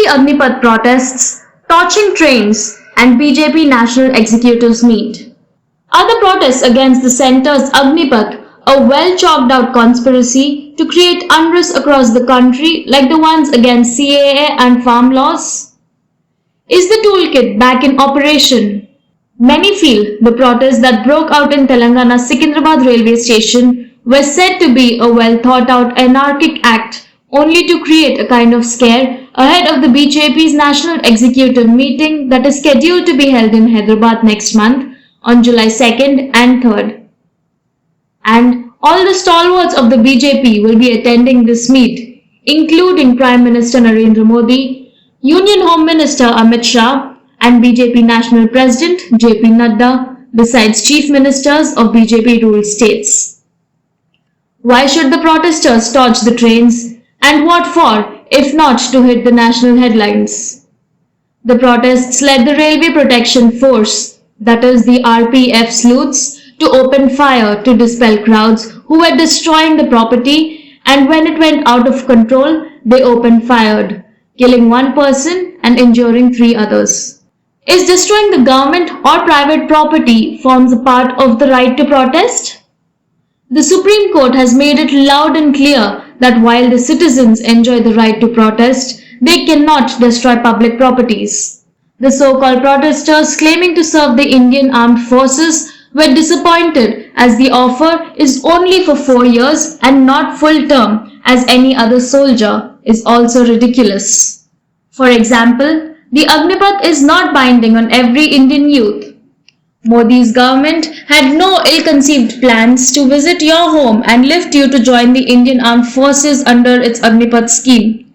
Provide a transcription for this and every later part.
the Agnipath protests, torching trains, and BJP National Executives meet. Are the protests against the centre's Agnipath a well-chalked-out conspiracy to create unrest across the country like the ones against CAA and farm laws? Is the toolkit back in operation? Many feel the protests that broke out in Telangana's Secunderabad railway station were said to be a well-thought-out anarchic act only to create a kind of scare ahead of the BJP's National Executive meeting that is scheduled to be held in Hyderabad next month on July 2nd and 3rd. And all the stalwarts of the BJP will be attending this meet, including Prime Minister Narendra Modi, Union Home Minister Amit Shah, and BJP National President JP Nadda, besides Chief Ministers of BJP-ruled states. Why should the protesters torch the trains, and what for, if not to hit the national headlines? The protests led the Railway Protection Force, that is the RPF sleuths, to open fire to dispel crowds who were destroying the property, and when it went out of control, they opened fire, killing one person and injuring 3 others. Is destroying the government or private property forms a part of the right to protest? The Supreme Court has made it loud and clear that while the citizens enjoy the right to protest, they cannot destroy public properties. The so-called protesters claiming to serve the Indian Armed Forces were disappointed as the offer is only for 4 years and not full term as any other soldier is also ridiculous. For example, the Agnipath is not binding on every Indian youth. Modi's government had no ill-conceived plans to visit your home and lift you to join the Indian Armed Forces under its Agnipath scheme.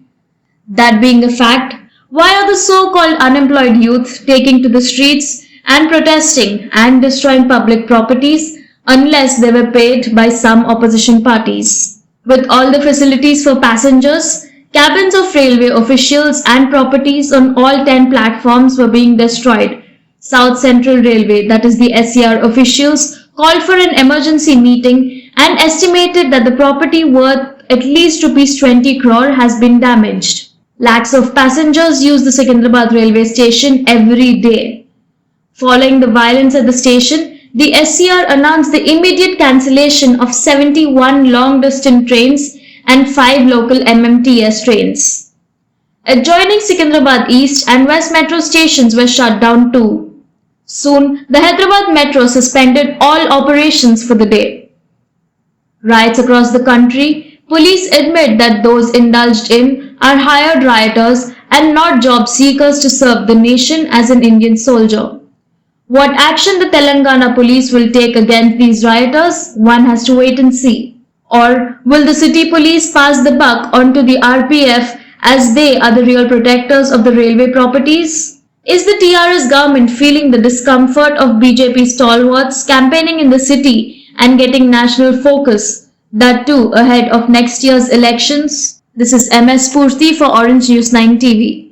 That being a fact, why are the so-called unemployed youth taking to the streets and protesting and destroying public properties unless they were paid by some opposition parties? With all the facilities for passengers, cabins of railway officials and properties on all 10 platforms were being destroyed. South Central Railway, that is the SCR officials, called for an emergency meeting and estimated that the property worth at least Rs 20 crore has been damaged. Lakhs of passengers use the Secunderabad railway station every day. Following the violence at the station, the SCR announced the immediate cancellation of 71 long-distance trains and 5 local MMTS trains. Adjoining Secunderabad East and West Metro stations were shut down too. Soon, the Hyderabad Metro suspended all operations for the day. Riots across the country, police admit that those indulged in are hired rioters and not job seekers to serve the nation as an Indian soldier. What action the Telangana police will take against these rioters, one has to wait and see. Or will the city police pass the buck onto the RPF as they are the real protectors of the railway properties? Is the TRS government feeling the discomfort of BJP stalwarts campaigning in the city and getting national focus, that too ahead of next year's elections? This is MS Purthy for Orange News 9 TV.